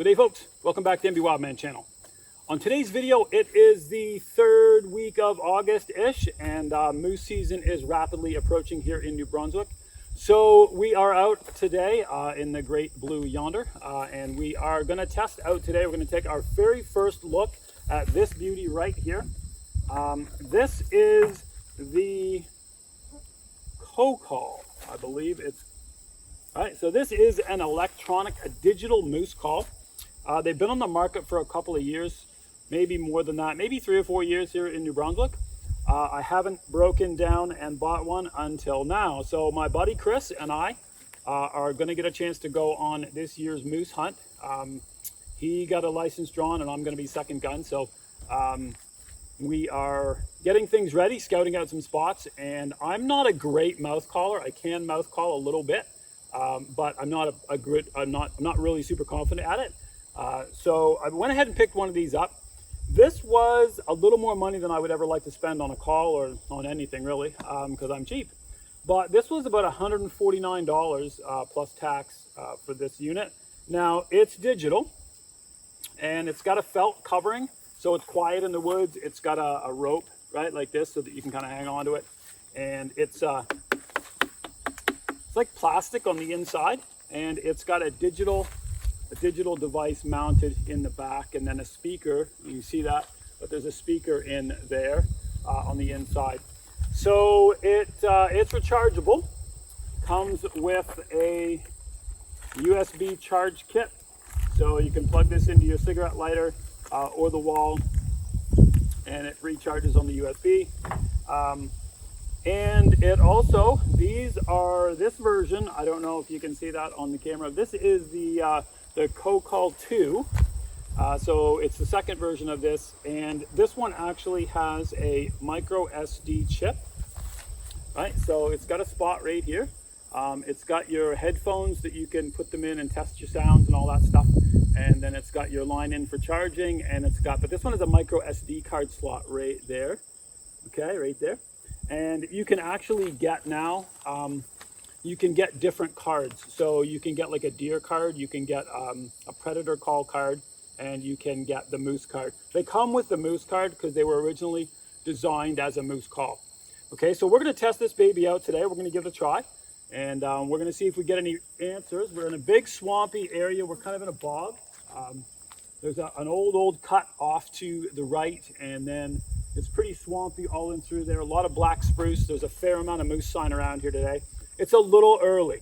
Good day, folks. Welcome back to MB Wildman channel. On today's video, it is the third week of August-ish, and moose season is rapidly approaching here in New Brunswick. So we are out today in the great blue yonder, and we are going to test out today. We're going to take our very first look at this beauty right here. This is the Cocall, I believe it's. All right, so this is an electronic, a digital moose call. They've been on the market for a couple of years, maybe more than that, maybe 3 or 4 years here in New Brunswick. I haven't broken down and bought one until now. So my buddy Chris and I are going to get a chance to go on this year's moose hunt. He got a license drawn and I'm going to be second gun. So we are getting things ready, scouting out some spots. And I'm not a great mouth caller. I can mouth call a little bit, but I'm not I'm not really super confident at it. So I went ahead and picked one of these up. This was a little more money than I would ever like to spend on a call or on anything really, because I'm cheap. But this was about $149 plus tax for this unit. Now it's digital and it's got a felt covering, so it's quiet in the woods. It's got a rope, right, like this, so that you can kind of hang on to it. And it's like plastic on the inside, and it's got a digital device mounted in the back, and then a speaker. You can see that, but there's a speaker in there on the inside. So it's rechargeable. Comes with a USB charge kit, so you can plug this into your cigarette lighter or the wall, and it recharges on the USB. And it also, this version, I don't know if you can see that on the camera. This is the Cocall 2. So it's the second version of this, and this one actually has a micro SD chip, right? So it's got a spot right here. It's got your headphones that you can put them in and test your sounds and all that stuff. And then it's got your line in for charging, and but this one is a micro SD card slot right there. Okay, right there. And you can actually get now, you can get different cards. So you can get like a deer card, you can get a predator call card, and you can get the moose card. They come with the moose card because they were originally designed as a moose call. Okay, so we're going to test this baby out today. We're going to give it a try, and we're going to see if we get any answers. We're in a big swampy area. We're kind of in a bog. There's an old cut off to the right, and then it's pretty swampy all in through there. A lot of black spruce. There's a fair amount of moose sign around here today. It's a little early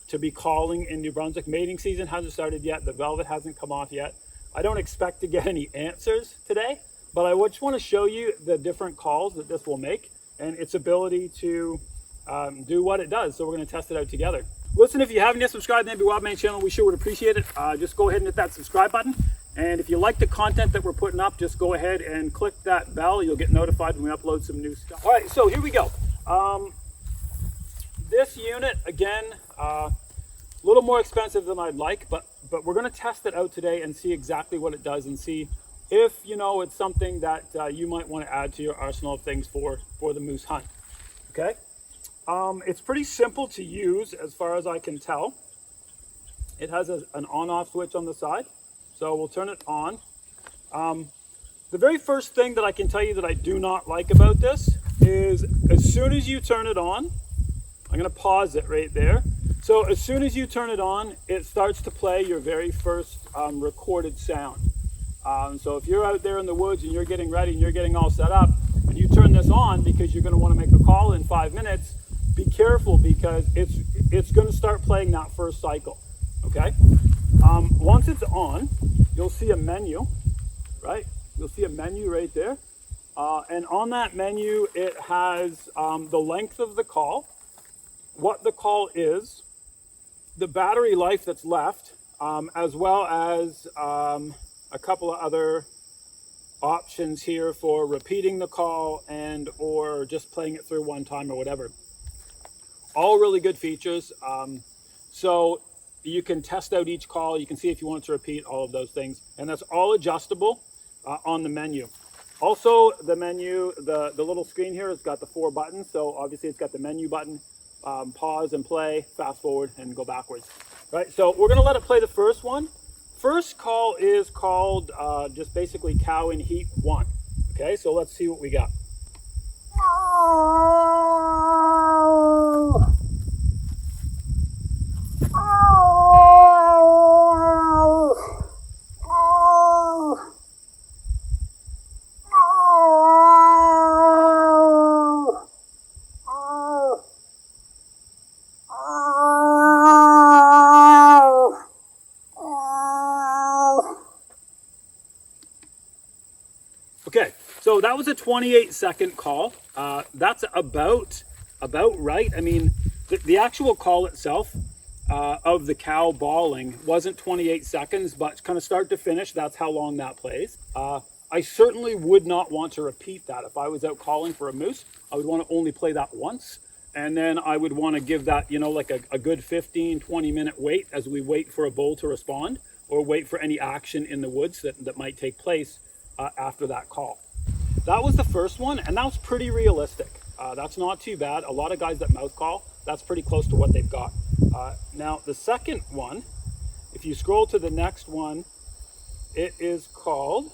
to be calling in New Brunswick. Mating season hasn't started yet. The velvet hasn't come off yet. I don't expect to get any answers today, but I just want to show you the different calls that this will make and its ability to do what it does. So we're going to test it out together. Listen, if you haven't yet subscribed to the MB Wildman channel, we sure would appreciate it. Just go ahead and hit that subscribe button. And if you like the content that we're putting up, just go ahead and click that bell. You'll get notified when we upload some new stuff. All right, so here we go. This unit, again, a little more expensive than I'd like, but we're going to test it out today and see exactly what it does and see if, it's something that you might want to add to your arsenal of things for the moose hunt. Okay? It's pretty simple to use as far as I can tell. It has an on-off switch on the side. So we'll turn it on. The very first thing that I can tell you that I do not like about this is as soon as you turn it on, I'm going to pause it right there. So as soon as you turn it on, it starts to play your very first recorded sound. So if you're out there in the woods and you're getting ready and you're getting all set up and you turn this on because you're going to want to make a call in 5 minutes, be careful because it's going to start playing that first cycle. Okay? Once it's on, you'll see a menu, right? You'll see a menu right there. And on that menu, it has the length of the call, what the call is, the battery life that's left, as well as a couple of other options here for repeating the call and or just playing it through one time or whatever. All really good features. So you can test out each call. You can see if you want it to repeat, all of those things. And that's all adjustable on the menu. Also, the menu, the little screen here has got the 4 buttons. So obviously it's got the menu button, pause and play, fast forward, and go backwards. Right, so we're going to let it play the first one first call is called just basically cow in heat 1. Okay, so let's see what we got. Okay, so that was a 28-second call. That's about right. I mean, the actual call itself of the cow bawling wasn't 28 seconds, but kind of start to finish, that's how long that plays. I certainly would not want to repeat that. If I was out calling for a moose, I would want to only play that once. And then I would want to give that, like a good 15, 20-minute wait as we wait for a bull to respond or wait for any action in the woods that might take place after that call. That was the first one, and that was pretty realistic. That's not too bad. A lot of guys that mouth call, that's pretty close to what they've got. Now, the second one, if you scroll to the next one, it is called,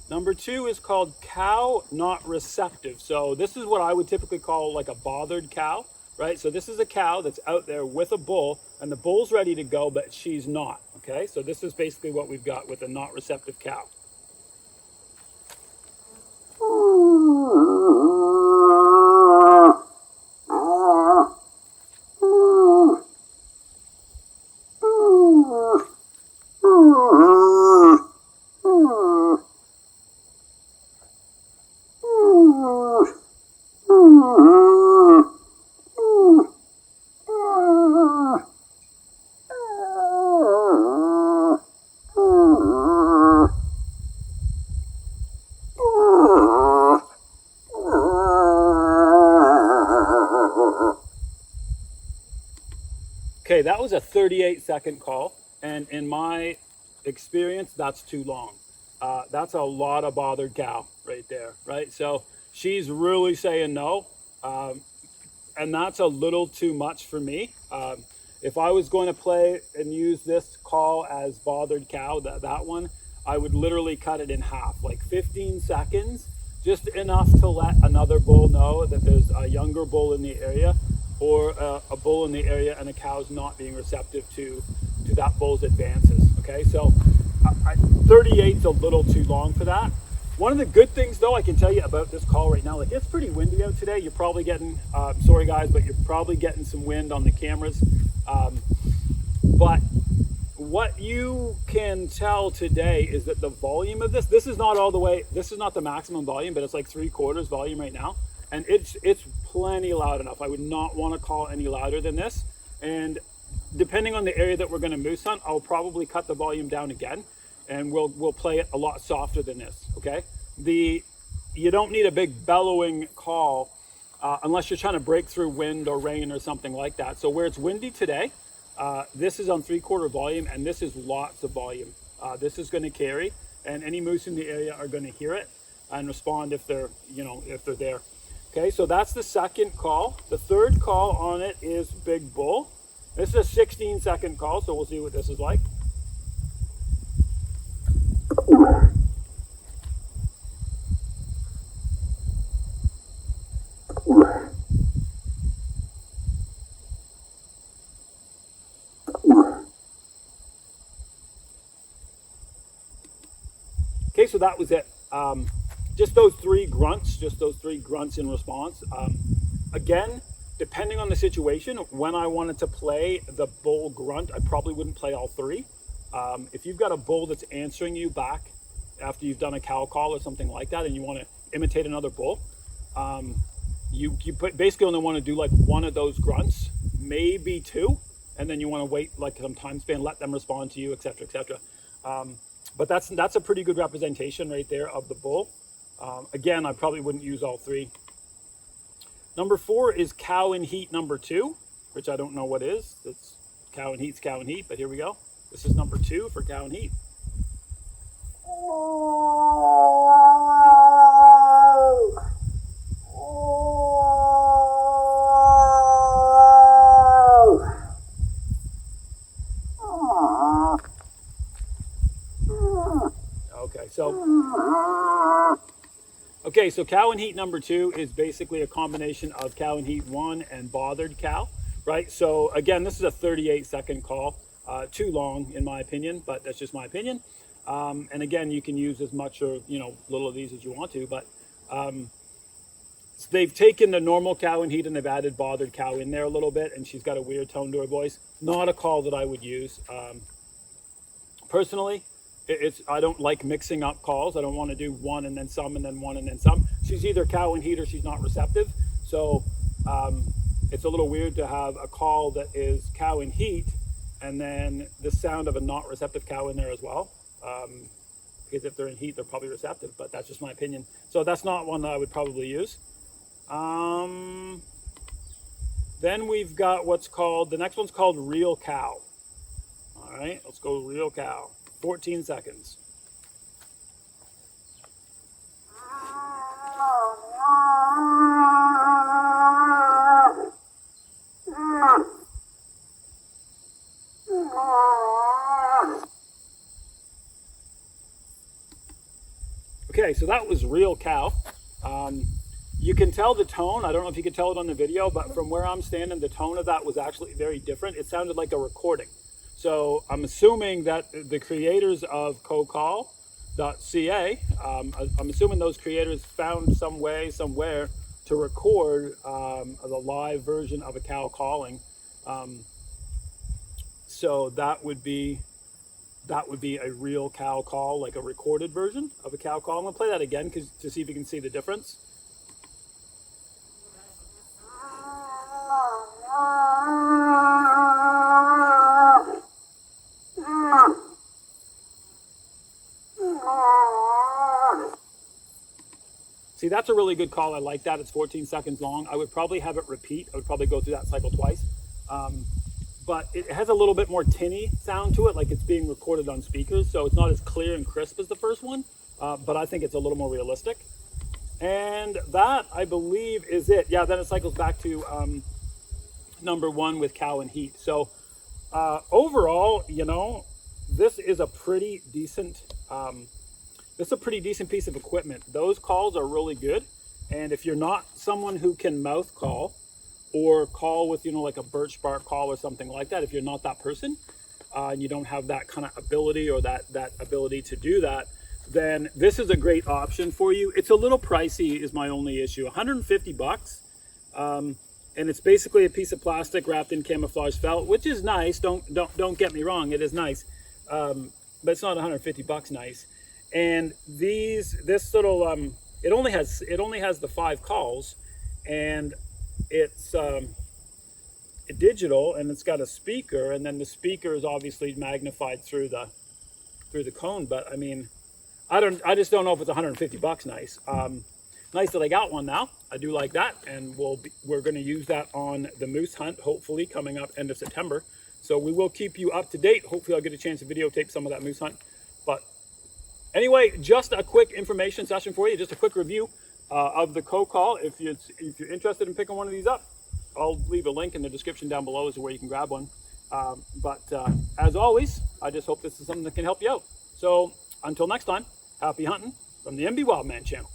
number 2 is called cow not receptive. So this is what I would typically call like a bothered cow, right? So this is a cow that's out there with a bull, and the bull's ready to go, but she's not, okay? So this is basically what we've got with a not receptive cow. Okay, that was a 38-second call, and in my experience, that's too long. That's a lot of bothered cow right there, right? So she's really saying no, and that's a little too much for me. If I was going to play and use this call as bothered cow, that one, I would literally cut it in half, like 15 seconds, just enough to let another bull know that there's a younger bull in the area, or a bull in the area and a cow's not being receptive to that bull's advances. Okay, so 38's a little too long for that. One of the good things though I can tell you about this call right now, like it's pretty windy out today. You're probably getting, sorry guys, but you're probably getting some wind on the cameras. But what you can tell today is that the volume of this is not all the way, this is not the maximum volume, but it's like 3/4 volume right now. And it's plenty loud enough. I would not want to call any louder than this. And depending on the area that we're going to moose hunt, I'll probably cut the volume down again, and we'll play it a lot softer than this. Okay. You don't need a big bellowing call unless you're trying to break through wind or rain or something like that. So where it's windy today, this is on 3/4 volume, and this is lots of volume. This is going to carry, and any moose in the area are going to hear it and respond if they're there. Okay, so that's the second call. The third call on it is Big Bull. This is a 16-second call, so we'll see what this is like. Okay, so that was it. Just those three grunts in response. Again, depending on the situation, when I wanted to play the bull grunt, I probably wouldn't play all three. If you've got a bull that's answering you back after you've done a cow call or something like that, and you want to imitate another bull, you basically only want to do like one of those grunts, maybe two, and then you want to wait like some time span, let them respond to you, etc., etc. But that's a pretty good representation right there of the bull. Again, I probably wouldn't use all three. Number 4 is cow in heat number 2, which I don't know what is. It's cow in heat, but here we go. This is number 2 for cow in heat. Okay, so cow and heat number 2 is basically a combination of cow and heat 1 and bothered cow, right? So again, this is a 38-second call. Too long in my opinion, but that's just my opinion. And again, you can use as much or little of these as you want to, but they've taken the normal cow and heat and they've added bothered cow in there a little bit, and she's got a weird tone to her voice. Not a call that I would use. Personally, I don't like mixing up calls. I don't want to do one and then some and then one and then some. She's either cow and heat or she's not receptive. So it's a little weird to have a call that is cow and heat and then the sound of a not receptive cow in there as well. Because if they're in heat, they're probably receptive, but that's just my opinion. So that's not one that I would probably use. Then we've got the next one's called real cow. All right, let's go real cow. 14 seconds. Okay, so that was real cow. You can tell the tone. I don't know if you can tell it on the video, but from where I'm standing, the tone of that was actually very different. It sounded like a recording. So I'm assuming that the creators of Cocall.ca, I'm assuming those creators found some way, somewhere to record the live version of a cow calling. So that would be a real cow call, like a recorded version of a cow call. I'm gonna play that again to see if you can see the difference. See, that's a really good call. I like that. It's 14 seconds long. I would probably have it repeat. I would probably go through that cycle twice. But it has a little bit more tinny sound to it, like it's being recorded on speakers. So it's not as clear and crisp as the first one, but I think it's a little more realistic. And that, I believe, is it. Yeah, then it cycles back to number 1 with cow and heat. So overall, this is a pretty decent piece of equipment. Those calls are really good. And if you're not someone who can mouth call or call with, like a birch bark call or something like that, if you're not that person and you don't have that kind of ability or that ability to do that, then this is a great option for you. It's a little pricey is my only issue. 150 bucks. And it's basically a piece of plastic wrapped in camouflage felt, which is nice. Don't get me wrong. It is nice. But it's not 150 bucks nice. And this little, it only has the 5 calls, and it's digital, and it's got a speaker, and then the speaker is obviously magnified through the cone. But I mean, I just don't know if it's 150 bucks nice. Nice that I got one now. I do like that, and we're going to use that on the moose hunt, hopefully coming up end of September. So we will keep you up to date. Hopefully I'll get a chance to videotape some of that moose hunt. But anyway, just a quick information session for you, just a quick review of the Cocall. If you're interested in picking one of these up, I'll leave a link in the description down below as to where you can grab one. But as always, I just hope this is something that can help you out. So until next time, happy hunting from the MB Wildman channel.